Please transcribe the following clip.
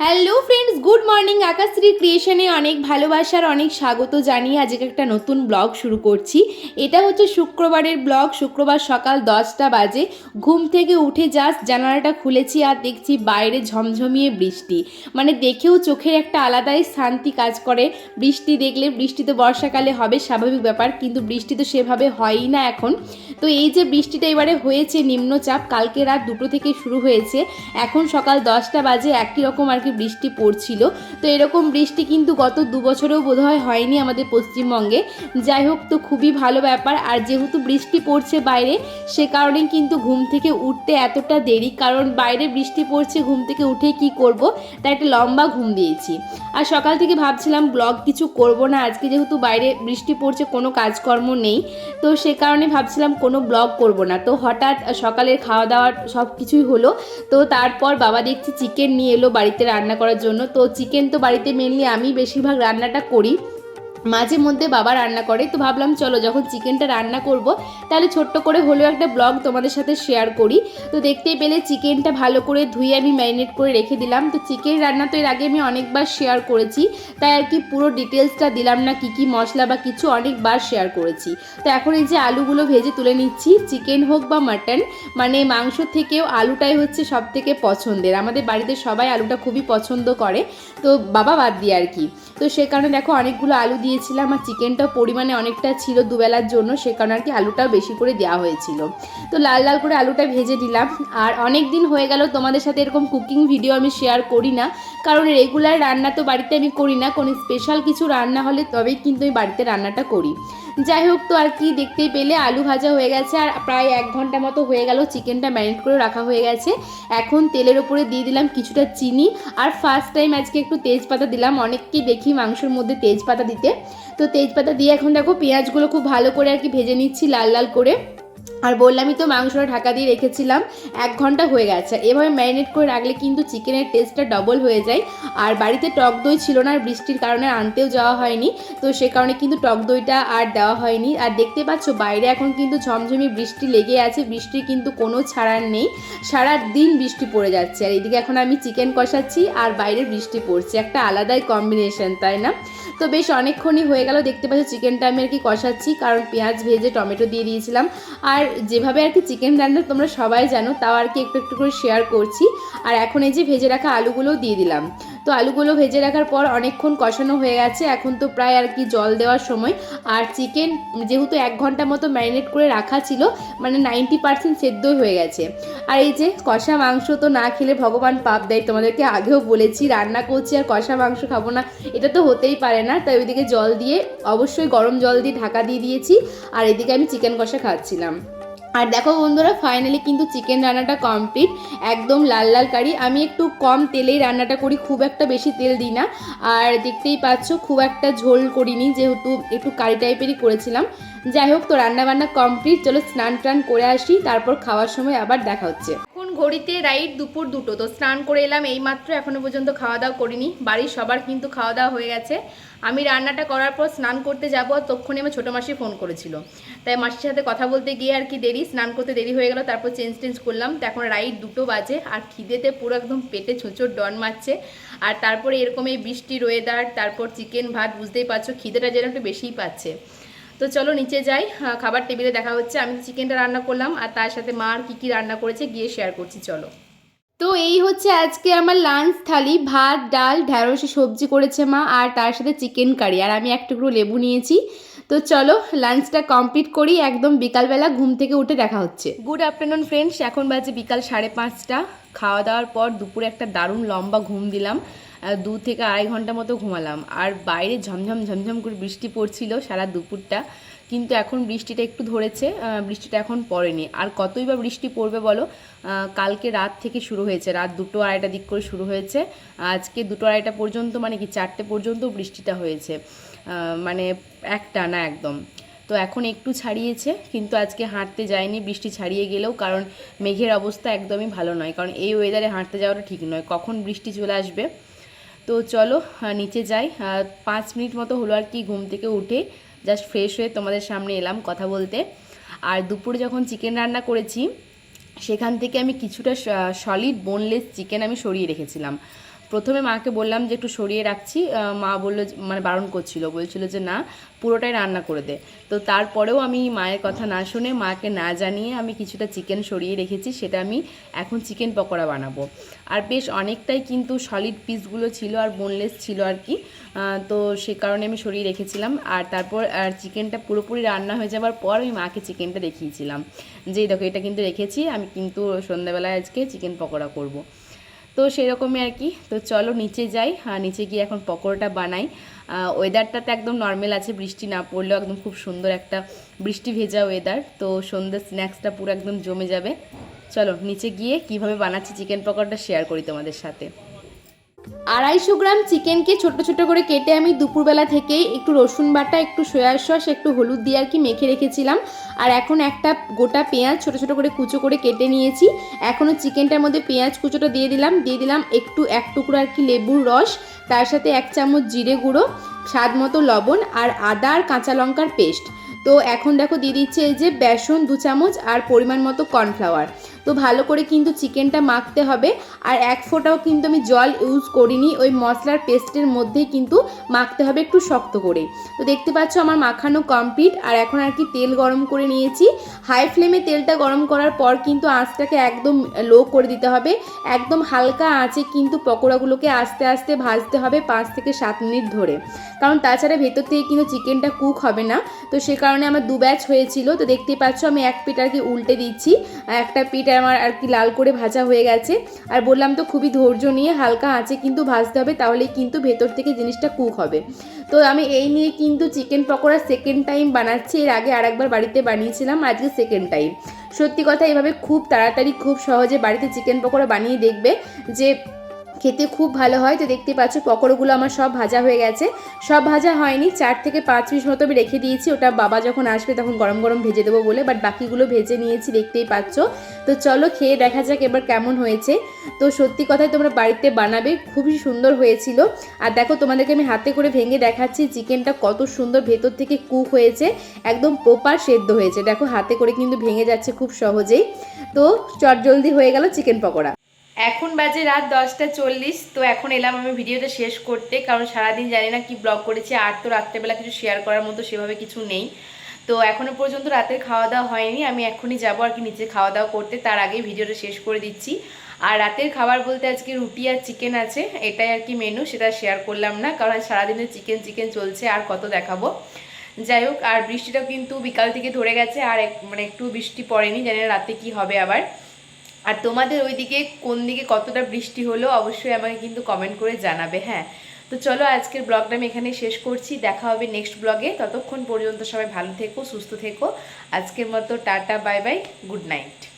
Hello friends, good morning. Akashshree ক্রিয়েশনে অনেক ভালোবাসার অনেক স্বাগত জানিয়ে আজকে একটা নতুন ব্লগ শুরু করছি। এটা হচ্ছে শুক্রবারের ব্লগ। শুক্রবার সকাল 10টা বাজে ঘুম থেকে উঠে জাস্ট জানালাটা খুলেছি আর দেখছি বাইরে ঝমঝমিয়ে বৃষ্টি। মানে দেখেও চোখের একটা আলাদাই শান্তি কাজ করে বৃষ্টি দেখলে। বৃষ্টি তো বর্ষাকালে হবে, স্বাভাবিক ব্যাপার, কিন্তু বৃষ্টি তো সেভাবে হয়ই না এখন। তো এই যে বৃষ্টিটা এবারে হয়েছে নিম্নচাপ, কালকে রাত 2টো থেকে শুরু হয়েছে, এখন সকাল 10টা বাজে একই রকম আর কি বৃষ্টি পড়ছিল। তো এরকম বৃষ্টি কিন্তু গত 2 বছরেও বোধহয় হয়নি আমাদের পশ্চিমবঙ্গে। যাই হোক, তো খুবই ভালো ব্যাপার। আর যেহেতু বৃষ্টি পড়ছে বাইরে, সে কারণেই কিন্তু ঘুম থেকে উঠতে এতটা দেরি, কারণ বাইরে বৃষ্টি পড়ছে, ঘুম থেকে উঠে কি করব, তাই একটা লম্বা ঘুম দিয়েছি। আর সকাল থেকে ভাবছিলাম ব্লগ কিছু করব না আজকে, যেহেতু বাইরে বৃষ্টি পড়ছে, কোনো কাজকর্ম নেই, তো সে কারণে ভাবছিলাম কোনো ব্লগ করব না। তো হঠাৎ সকালের খাওয়া দাওয়া সব কিছুই হলো। তো তারপর বাবা দেখছি চিকেন নিয়ে এলো বাড়িতে রান্না করার জন্য। তো চিকেন তো বাড়িতে মেনলি আমি বেশিরভাগ রান্নাটা করি, মাঝে মধ্যে বাবা রান্না করে। তো ভাবলাম চলো, যখন চিকেনটা রান্না করব তাহলে ছোট্ট করে হলেও একটা ব্লগ তোমাদের সাথে শেয়ার করি। তো দেখতেই পেলে চিকেনটা ভালো করে ধুয়ে আমি ম্যারিনেট করে রেখে দিলাম। তো চিকেন রান্না তো এর আগে আমি অনেকবার শেয়ার করেছি, তাই আর কি পুরো ডিটেলসটা দিলাম না, কি কি মশলা বা কিছু, অনেকবার শেয়ার করেছি। তো এখন এই যে আলুগুলো ভেজে তুলে নিচ্ছি। চিকেন হোক বা মাটন, মানে মাংস থেকেও আলুটাই হচ্ছে সব থেকে পছন্দের। আমাদের বাড়িতে সবাই আলুটা খুবই পছন্দ করে, তো বাবা বাদ দিয়ে আর কি। তো সে কারণে দেখো অনেকগুলো আলু দিয়েছিলাম, আর চিকেনটাও পরিমাণে অনেকটা ছিল দুবেলার জন্য, সে কারণে আর কি আলুটাও বেশি করে দেওয়া হয়েছিল। তো লাল লাল করে আলুটা ভেজে দিলাম। আর অনেক দিন হয়ে গেল তোমাদের সাথে এরকম কুকিং ভিডিও আমি শেয়ার করি না, কারণ রেগুলার রান্না তো বাড়িতে আমি করি না, কোনো স্পেশাল কিছু রান্না হলে তবেই কিন্তু আমি বাড়িতে রান্নাটা করি। যাই হোক, তো আর কি দেখতেই পেলে আলু ভাজা হয়ে গেছে, আর প্রায় 1 ঘন্টা মতো হয়ে গেল চিকেনটা ম্যারিনেট করে রাখা হয়ে গেছে। এখন তেলের ওপরে দিয়ে দিলাম কিছুটা চিনি, আর ফার্স্ট টাইম আজকে একটু তেজপাতা দিলাম। অনেককেই দেখি মাংসের মধ্যে তেজপাতা দিতে। তো তেজপাতা দিয়ে এখন দেখো পেঁয়াজগুলো খুব ভালো করে আর কি ভেজে নিচ্ছি লাল লাল করে। আর বললামই তো, মাংসটা ঢাকা দিয়ে রেখেছিলাম, 1 ঘন্টা হয়ে গেছে। এভাবে ম্যারিনেট করে রাখলে কিন্তু চিকেনের টেস্টটা ডবল হয়ে যায়। আর বাড়িতে টক দই ছিল না, আর বৃষ্টির কারণে আনতেও যাওয়া হয়নি, তো সে কারণে কিন্তু টক দইটা আর দেওয়া হয়নি। আর দেখতে পাচ্ছ বাইরে এখন কিন্তু ঝমঝমি বৃষ্টি লেগে আছে, বৃষ্টির কিন্তু কোনো ছাড়ার নেই, সারা দিন বৃষ্টি পড়ে যাচ্ছে। আর এইদিকে এখন আমি চিকেন কষাচ্ছি আর বাইরে বৃষ্টি পড়ছে, একটা আলাদাই কম্বিনেশন, তাই না? তো বেশ অনেকক্ষণই হয়ে গেল, দেখতে পাচ্ছ চিকেনটা আমি আর কি কষাচ্ছি, কারণ পেঁয়াজ ভেজে টমেটো দিয়ে দিয়েছিলাম। আর যেভাবে আর কি চিকেন রান্না তোমরা সবাই জানো, তাও আর কি একটু একটু করে শেয়ার করছি। আর এখন এই যে ভেজে রাখা আলুগুলোও দিয়ে দিলাম। তো আলুগুলো ভেজে রাখার পর অনেকক্ষণ কষানো হয়ে গেছে, এখন তো প্রায় আর কি জল দেওয়ার সময়। আর চিকেন যেহেতু 1 ঘন্টা মতো ম্যারিনেট করে রাখা ছিল, মানে 90% সেদ্ধই হয়ে গেছে। আর এই যে কষা মাংস তো না খেলে ভগবান পাপ দেয়, তোমাদেরকে আগেও বলেছি, রান্না করছি আর কষা মাংস খাবো না, এটা তো হতেই পারে না। তাই ওইদিকে জল দিয়ে, অবশ্যই গরম জল দিয়ে ঢাকা দিয়ে দিয়েছি, আর এদিকে আমি চিকেন কষা খাচ্ছিলাম। আর দেখো বন্ধুরা, ফাইনালি কিন্তু চিকেন রান্নাটা কমপ্লিট, একদম লাল লাল কারি। আমি একটু কম তেলেই রান্নাটা করি, খুব একটা বেশি তেল দিই না। আর দেখতেই পাচ্ছ খুব একটা ঝোল করিনি, যেহেতু একটু কারি টাইপেরই করেছিলাম। যাই হোক, তো রান্নাবান্না কমপ্লিট, চলো স্নান টান করে আসি, তারপর খাওয়ার সময় আবার দেখা হচ্ছে। এখন ঘড়িতে রাইট দুপুর 2টো। তো স্নান করে এলাম এইমাত্র, এখনো পর্যন্ত খাওয়া দাওয়া করিনি। বাড়ির সবার কিন্তু খাওয়া দাওয়া হয়ে গেছে। আমি রান্নাটা করার পর স্নান করতে যাবো, আর তখনই আমার ছোটো মাসি ফোন করেছিল, তাই মাসির সাথে কথা বলতে গিয়ে আর কি দেরি, স্নান করতে দেরি হয়ে গেল। তারপর চেঞ্জ করলাম, তো এখন রাইট 2টো বাজে, আর খিদেতে পুরো একদম পেটে ছোঁচোর ডন মারছে। আর তারপরে এরকম এই বৃষ্টির ওয়েদার, তারপর চিকেন ভাত, বুঝতেই পারছো খিদেটা যেন একটু বেশিই পাচ্ছে। তো চলো নিচে যাই, খাবার টেবিলে দেখা হচ্ছে। আমি চিকেনটা রান্না করলাম, আর তার সাথে মা আর কী রান্না করেছে গিয়ে শেয়ার করছি, চলো। তো এই হচ্ছে আজকে আমার লাঞ্চ থালি, ভাত, ডাল, ঢ্যাঁড়সে সবজি করেছে মা, আর তার সাথে চিকেন কারি, আর আমি এক টুকরো লেবু নিয়েছি। তো চলো লাঞ্চটা কমপ্লিট করি, একদম বিকালবেলা ঘুম থেকে উঠে দেখা হচ্ছে। গুড আফটারনুন ফ্রেন্ডস, এখন বাজে বিকাল 5:30। খাওয়া দাওয়ার পর দুপুরে একটা দারুণ লম্বা ঘুম দিলাম, 2 থেকে আড়াই ঘন্টা মতো ঘুমালাম। আর বাইরে ঝমঝম ঝমঝম করে বৃষ্টি পড়ছিল সারা দুপুরটা, কিন্তু এখন বৃষ্টিটা একটু ধরেছে, বৃষ্টিটা এখন পড়েনি। আর কতই বা বৃষ্টি পড়বে বলো, কালকে রাত থেকে শুরু হয়েছে, রাত 2টো আড়াইটা দিক করে শুরু হয়েছে, আজকে 2টো আড়াইটা পর্যন্ত, মানে কি 4টে পর্যন্ত বৃষ্টিটা হয়েছে, মানে একটা না একদম। তো এখন একটু ছাড়িয়েছে, কিন্তু আজকে হাঁটতে যায়নি বৃষ্টি ছাড়িয়ে গেলেও, কারণ মেঘের অবস্থা একদমই ভালো নয়, কারণ এই ওয়েদারে হাঁটতে যাওয়াটা ঠিক নয়, কখন বৃষ্টি চলে আসবে। তো চলো নিচে যাই। 5 মিনিট মতো হলো আর কি ঘুম থেকে উঠে জাস্ট ফ্রেশ হয়ে তোমাদের সামনে এলাম কথা বলতে। আর দুপুরে যখন চিকেন রান্না করেছি, সেখান থেকে আমি কিছুটা সলিড বোনলেস চিকেন আমি সরিয়ে রেখেছিলাম। প্রথমে মাকে বললাম যে একটু সরিয়ে রাখছি, মা বললো মানে বারণ বলছিল যে না পুরোটাই রান্না করে দে। তো তারপরেও আমি মায়ের কথা না শুনে, মাকে না জানিয়ে আমি কিছুটা চিকেন সরিয়ে রেখেছি, সেটা আমি এখন চিকেন পকোড়া বানাবো। আর বেশ অনেকটাই কিন্তু সলিড পিসগুলো ছিল আর বোনলেস ছিল আর কি, তো সে কারণে আমি সরিয়ে রেখেছিলাম। আর তারপর চিকেনটা পুরোপুরি রান্না হয়ে যাওয়ার পর আমি মাকে চিকেনটা দেখিয়েছিলাম যে দেখো এটা কিন্তু রেখেছি, আমি কিন্তু সন্ধ্যাবেলায় আজকে চিকেন পকোড়া করব। তো সেরকমই আর কি। তো চলো নিচে যাই, নিচে গিয়ে এখন পকোড়াটা বানাই। ওয়েদারটা তো একদম নর্মাল আছে, বৃষ্টি না পড়লেও একদম খুব সুন্দর একটা বৃষ্টি ভেজা ওয়েদার। তো সন্ধ্যের স্ন্যাক্সটা পুরো একদম জমে যাবে। চলো নিচে গিয়ে কিভাবে বানাচ্ছি চিকেন পকোড়াটা শেয়ার করি তোমাদের সাথে। 250 গ্রাম চিকেনকে ছোট ছোট করে কেটে আমি দুপুরবেলা থেকেই একটু রসুন বাটা, একটু সয়া সস, একটু হলুদ দিয়ে আর কি মেখে রেখেছিলাম। আর এখন একটা গোটা পেঁয়াজ ছোট ছোট করে কুচো করে কেটে নিয়েছি। এখনও চিকেনটার মধ্যে পেঁয়াজ কুচোটা দিয়ে দিলাম একটু এক টুকরো আর কি লেবুর রস, তার সাথে 1 চামচ জিরে গুঁড়ো, স্বাদ মতো লবণ আর আদা আর কাঁচা লঙ্কার পেস্ট। তো এখন দেখো দিয়ে দিচ্ছে এই যে বেসন 2 চামচ আর পরিমাণ মতো কর্নফ্লাওয়ার। তো ভালো করে কিন্তু চিকেনটা মাখতে হবে। আর 1 ফোঁটাও কিন্তু আমি জল ইউজ করিনি, ওই মশলার পেস্টের মধ্যেই কিন্তু মাখতে হবে একটু শক্ত করে। তো দেখতে পাচ্ছ আমার মাখানো কমপ্লিট। আর এখন আর কি তেল গরম করে নিয়েছি। হাই ফ্লেমে তেলটা গরম করার পর কিন্তু আঁচটাকে একদম লো করে দিতে হবে। একদম হালকা আঁচে কিন্তু পকোড়াগুলোকে আস্তে আস্তে ভাজতে হবে 5 থেকে 7 মিনিট ধরে, কারণ তাছাড়া ভেতর থেকে কিন্তু চিকেনটা কুক হবে না। তো সে কারণে আমার 2 ব্যাচ হয়েছিল। তো দেখতেই পাচ্ছ আমি এক পিঠ আর কি উল্টে দিচ্ছি, একটা পিঠ আমার আর কি লাল করে ভাজা হয়ে গেছে। আর বললাম তো খুবই ধৈর্য নিয়ে হালকা আঁচে কিন্তু ভাজতে হবে, তাহলেই কিন্তু ভেতর থেকে জিনিসটা কুক হবে। তো আমি এই নিয়ে কিন্তু চিকেন পকোড়া সেকেন্ড টাইম বানাচ্ছি, এর আগে আরেকবার বাড়িতে বানিয়েছিলাম, আজকে সেকেন্ড টাইম। সত্যি কথা এভাবে খুব তাড়াতাড়ি খুব সহজে বাড়িতে চিকেন পকোড়া বানিয়ে দেখবে, যে খেতে খুব ভালো হয়। তো দেখতে পাচ্ছ পকোড়াগুলো আমার সব ভাজা হয়ে গেছে। সব ভাজা হয়নি, 4 থেকে 5 পিস মতো আমি রেখে দিয়েছি, ওটা বাবা যখন আসবে তখন গরম গরম ভেজে দেবো বলে, বাট বাকিগুলো ভেজে নিয়েছি দেখতেই পাচ্ছ। তো চলো খেয়ে দেখা যাক এবার কেমন হয়েছে। তো সত্যি কথাই তোমরা বাড়িতে বানাবে, খুবই সুন্দর হয়েছিল। আর দেখো তোমাদেরকে আমি হাতে করে ভেঙে দেখাচ্ছি চিকেনটা কত সুন্দর ভেতর থেকে কুক হয়েছে, একদম প্রপার সেদ্ধ হয়েছে। দেখো হাতে করে কিন্তু ভেঙে যাচ্ছে খুব সহজেই। তো চটজলদি হয়ে গেল চিকেন পকোড়া। এখন বাজে রাত 10:40। তো এখন এলাম আমি ভিডিওটা শেষ করতে, কারণ সারাদিন জানি না কি ব্লগ করেছি, আর তো রাত্রেবেলা কিছু শেয়ার করার মতো সেভাবে কিছু নেই। তো এখনও পর্যন্ত রাতের খাওয়া দাওয়া হয়নি, আমি এখনই যাবো আর কি নিচে খাওয়া দাওয়া করতে, তার আগেই ভিডিওটা শেষ করে দিচ্ছি। আর রাতের খাবার বলতে আজকে রুটি আর চিকেন আছে, এটাই আর কি মেনু, সেটা শেয়ার করলাম না, কারণ সারাদিনে চিকেন চলছে, আর কত দেখাবো। যাই হোক, আর বৃষ্টিটাও কিন্তু বিকাল থেকে ধরে গেছে, আর মানে একটু বৃষ্টি পড়েনি, জানি না রাতে কি হবে আবার। আর তোমাদের ওইদিকে কোন দিকে কতটা বৃষ্টি হলো অবশ্যই আমাকে কিন্তু কমেন্ট করে জানাবে। হ্যাঁ, তো চলো আজকের ব্লগটা আমি এখানেই শেষ করছি, দেখা হবে নেক্সট ব্লগে। ততক্ষণ পর্যন্ত সবাই ভালো থেকো, সুস্থ থেকো। আজকের মতো tata, bye bye, good night.